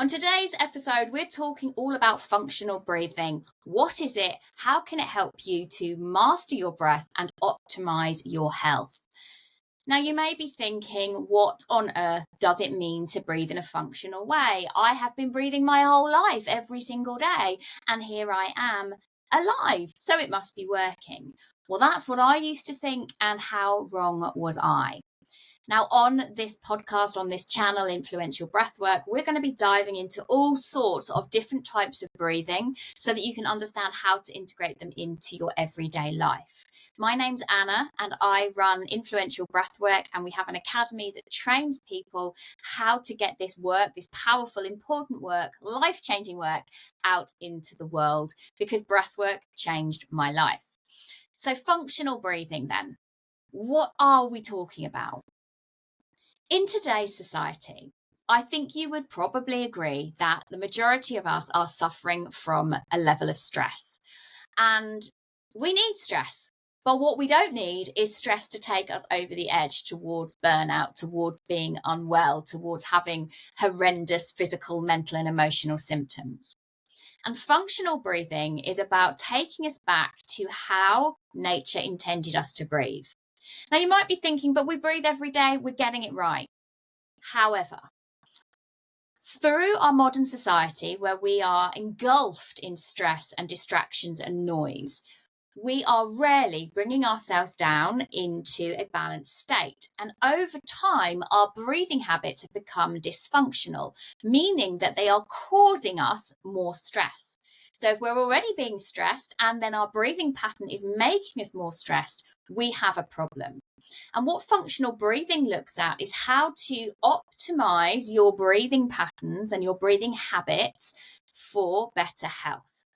On today's episode, we're talking all about functional breathing. What is it? How can it help you to master your breath and optimize your health? Now, you may be thinking, what on earth does it mean to breathe in a functional way? I have been breathing my whole life every single day, and here I am alive, so it must be working. Well, that's what I used to think, and how wrong was I? Now, on this podcast, on this channel, Influential Breathwork, we're going to be diving into all sorts of different types of breathing so that you can understand how to integrate them into your everyday life. My name's Anna, and I run Influential Breathwork, and we have an academy that trains people how to get this work, this powerful, important work, life-changing work, out into the world, because breathwork changed my life. So functional breathing then, what are we talking about? In today's society, I think you would probably agree that the majority of us are suffering from a level of stress. And we need stress. But what we don't need is stress to take us over the edge towards burnout, towards being unwell, towards having horrendous physical, mental, and emotional symptoms. And functional breathing is about taking us back to how nature intended us to breathe. Now, you might be thinking, but we breathe every day, we're getting it right. However, through our modern society, where we are engulfed in stress and distractions and noise, we are rarely bringing ourselves down into a balanced state. And over time, our breathing habits have become dysfunctional, meaning that they are causing us more stress. So if we're already being stressed and then our breathing pattern is making us more stressed, we have a problem. And what functional breathing looks at is how to optimize your breathing patterns and your breathing habits for better health.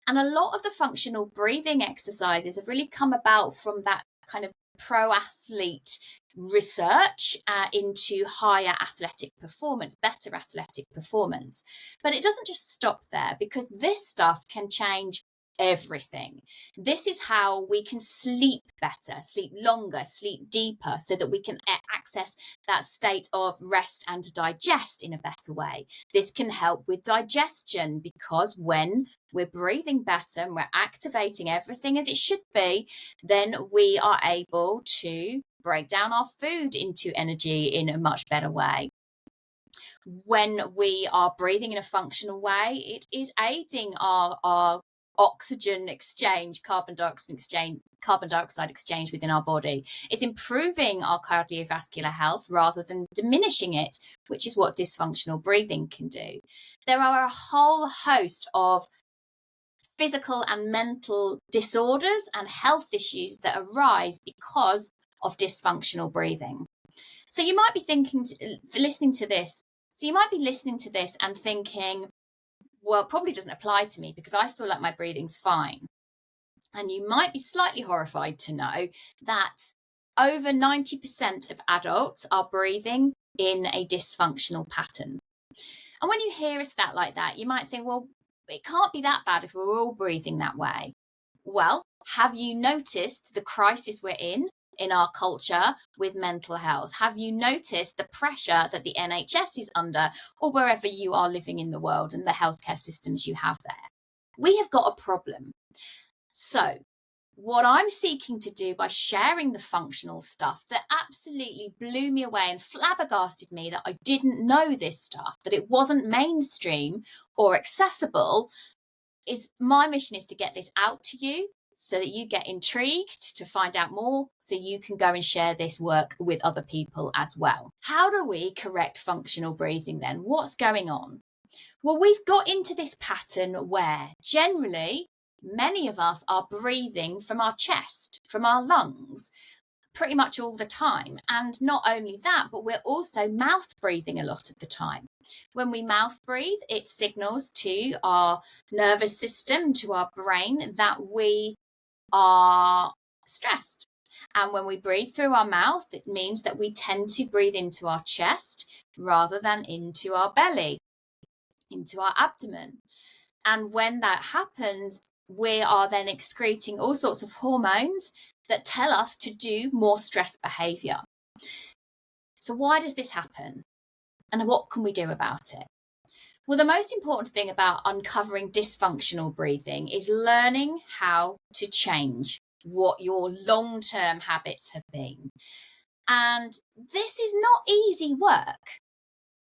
And a lot of the functional breathing exercises have really come about from that kind of pro athlete research into higher athletic performance, better athletic performance. But it doesn't just stop there, because this stuff can change everything. This is how we can sleep better, sleep longer, sleep deeper, so that we can access that state of rest and digest in a better way. This can help with digestion, because when we're breathing better and we're activating everything as it should be, then we are able to break down our food into energy in a much better way. When we are breathing in a functional way, it is aiding our oxygen exchange, carbon dioxide exchange within our body. It's improving our cardiovascular health rather than diminishing it, which is what dysfunctional breathing can do. There are a whole host of physical and mental disorders and health issues that arise because of dysfunctional breathing. So you might be listening to this and thinking, well, it probably doesn't apply to me because I feel like my breathing's fine. And you might be slightly horrified to know that over 90% of adults are breathing in a dysfunctional pattern. And when you hear a stat like that, you might think, well, it can't be that bad if we're all breathing that way. Well, have you noticed the crisis we're in our culture with mental health? Have you noticed the pressure that the NHS is under, or wherever you are living in the world, and the healthcare systems you have there? We have got a problem. So what I'm seeking to do by sharing the functional stuff that absolutely blew me away and flabbergasted me, that I didn't know this stuff, that it wasn't mainstream or accessible, is my mission is to get this out to you so that you get intrigued to find out more, so you can go and share this work with other people as well. How do we correct functional breathing then? What's going on? Well, we've got into this pattern where generally many of us are breathing from our chest, from our lungs, pretty much all the time. And not only that, but we're also mouth breathing a lot of the time. When we mouth breathe, it signals to our nervous system, to our brain, that we are stressed. And when we breathe through our mouth, it means that we tend to breathe into our chest rather than into our belly, into our abdomen. And when that happens, we are then excreting all sorts of hormones that tell us to do more stress behavior. So why does this happen? And what can we do about it? Well, the most important thing about uncovering dysfunctional breathing is learning how to change what your long-term habits have been. And this is not easy work.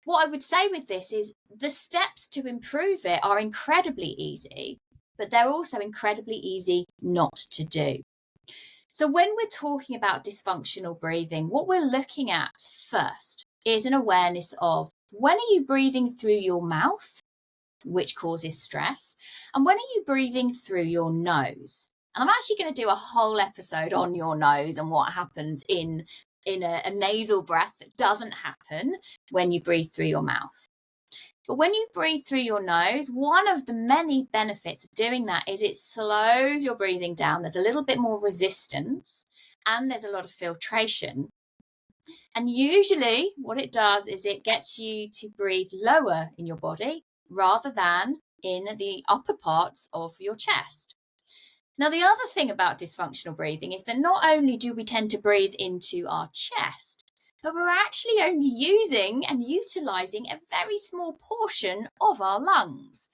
What I would say with this is the steps to improve it are incredibly easy, but they're also incredibly easy not to do. So when we're talking about dysfunctional breathing, what we're looking at first is an awareness of when are you breathing through your mouth, which causes stress, and when are you breathing through your nose? And I'm actually going to do a whole episode on your nose and what happens in a nasal breath that doesn't happen when you breathe through your mouth. But when you breathe through your nose, one of the many benefits of doing that is it slows your breathing down. There's a little bit more resistance and there's a lot of filtration. And usually what it does is it gets you to breathe lower in your body rather than in the upper parts of your chest. Now, the other thing about dysfunctional breathing is that not only do we tend to breathe into our chest, but we're actually only using and utilizing a very small portion of our lungs.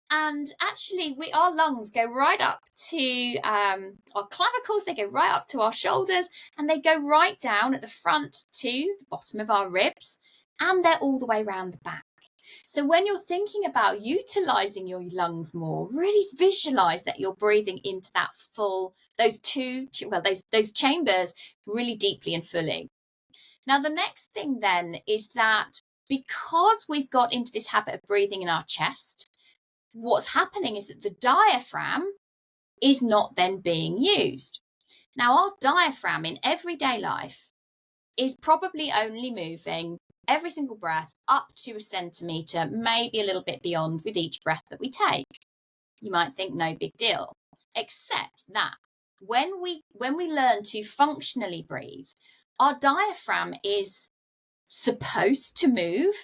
And actually, our lungs go right up to our clavicles, they go right up to our shoulders, and they go right down at the front to the bottom of our ribs, and they're all the way around the back. So when you're thinking about utilizing your lungs more, really visualize that you're breathing into that full, those chambers really deeply and fully. Now, the next thing then is that because we've got into this habit of breathing in our chest, what's happening is that the diaphragm is not then being used. Now, our diaphragm in everyday life is probably only moving every single breath up to a centimetre, maybe a little bit beyond with each breath that we take. You might think no big deal, except that when we learn to functionally breathe, our diaphragm is supposed to move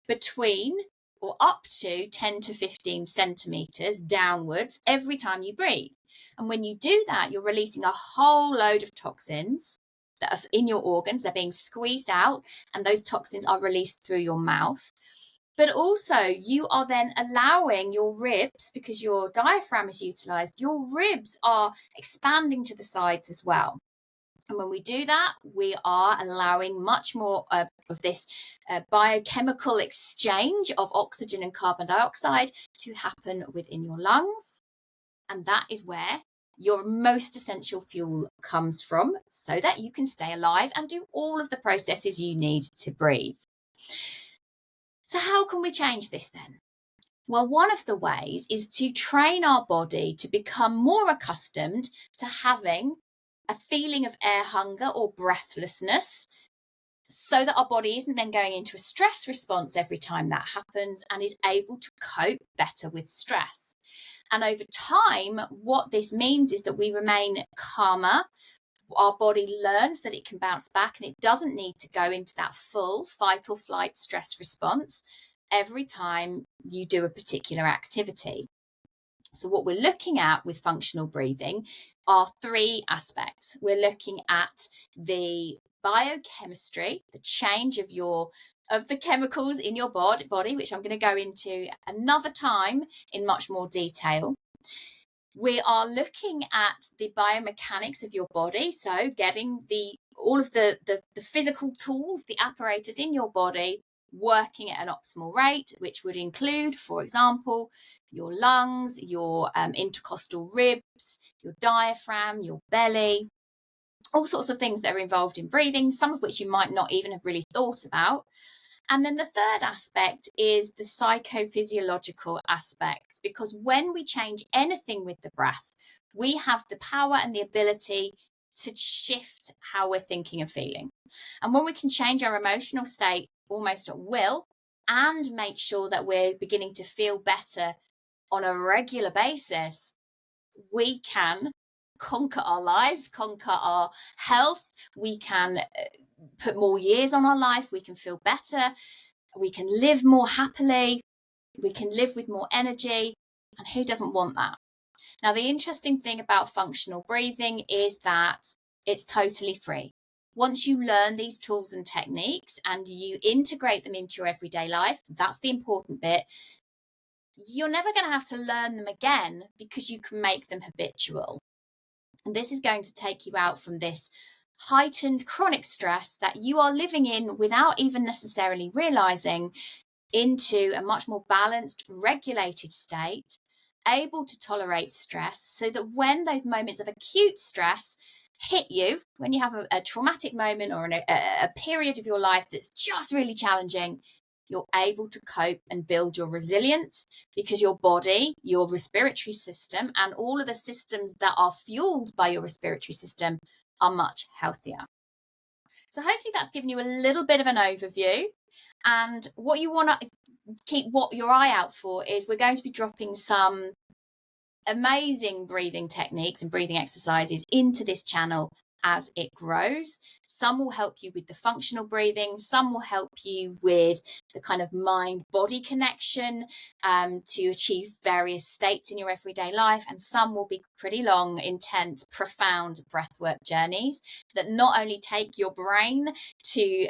between or up to 10 to 15 centimetres downwards every time you breathe. And when you do that, you're releasing a whole load of toxins that are in your organs. They're being squeezed out, and those toxins are released through your mouth. But also, you are then allowing your ribs, because your diaphragm is utilized, your ribs are expanding to the sides as well. And when we do that, we are allowing much more of this biochemical exchange of oxygen and carbon dioxide to happen within your lungs. And that is where your most essential fuel comes from, so that you can stay alive and do all of the processes you need to breathe. So how can we change this then? Well, one of the ways is to train our body to become more accustomed to having a feeling of air hunger or breathlessness, so that our body isn't then going into a stress response every time that happens and is able to cope better with stress. And over time, what this means is that we remain calmer. Our body learns that it can bounce back and it doesn't need to go into that full fight or flight stress response every time you do a particular activity. So what we're looking at with functional breathing are three aspects. We're looking at the biochemistry, the change of the chemicals in your body, which I'm going to go into another time in much more detail. We are looking at the biomechanics of your body, so getting all of the physical tools, the apparatus in your body working at an optimal rate, which would include, for example, your lungs, your intercostal ribs, your diaphragm, your belly, all sorts of things that are involved in breathing, some of which you might not even have really thought about. And then the third aspect is the psychophysiological aspect, because when we change anything with the breath, we have the power and the ability to shift how we're thinking and feeling. And when we can change our emotional state almost at will and make sure that we're beginning to feel better on a regular basis, we can conquer our lives, conquer our health. We can put more years on our life. We can feel better. We can live more happily. We can live with more energy. And who doesn't want that? Now, the interesting thing about functional breathing is that it's totally free. Once you learn these tools and techniques and you integrate them into your everyday life, that's the important bit, you're never going to have to learn them again because you can make them habitual. And this is going to take you out from this heightened chronic stress that you are living in without even necessarily realizing, into a much more balanced, regulated state, able to tolerate stress, so that when those moments of acute stress hit you, when you have a traumatic moment or a period of your life that's just really challenging, you're able to cope and build your resilience, because your body, your respiratory system, and all of the systems that are fueled by your respiratory system are much healthier. So hopefully that's given you a little bit of an overview. And what you want to keep your eye out for is we're going to be dropping some amazing breathing techniques and breathing exercises into this channel as it grows. Some will help you with the functional breathing, some will help you with the kind of mind-body connection to achieve various states in your everyday life, and some will be pretty long, intense, profound breathwork journeys that not only take your brain to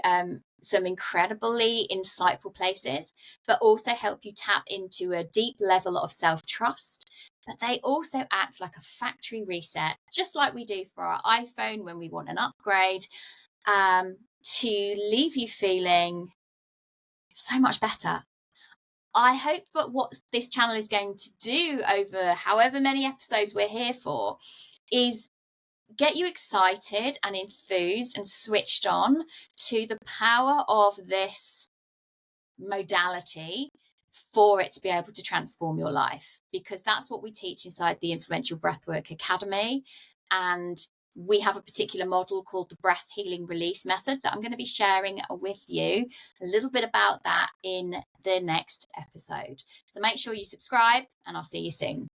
some incredibly insightful places, but also help you tap into a deep level of self-trust. But they also act like a factory reset, just like we do for our iPhone when we want an upgrade, to leave you feeling so much better. I hope that what this channel is going to do over however many episodes we're here for is get you excited and enthused and switched on to the power of this modality for it to be able to transform your life, because that's what we teach inside the Influential Breathwork Academy. And we have a particular model called the breath healing release method that I'm going to be sharing with you a little bit about that in the next episode. So make sure you subscribe, and I'll see you soon.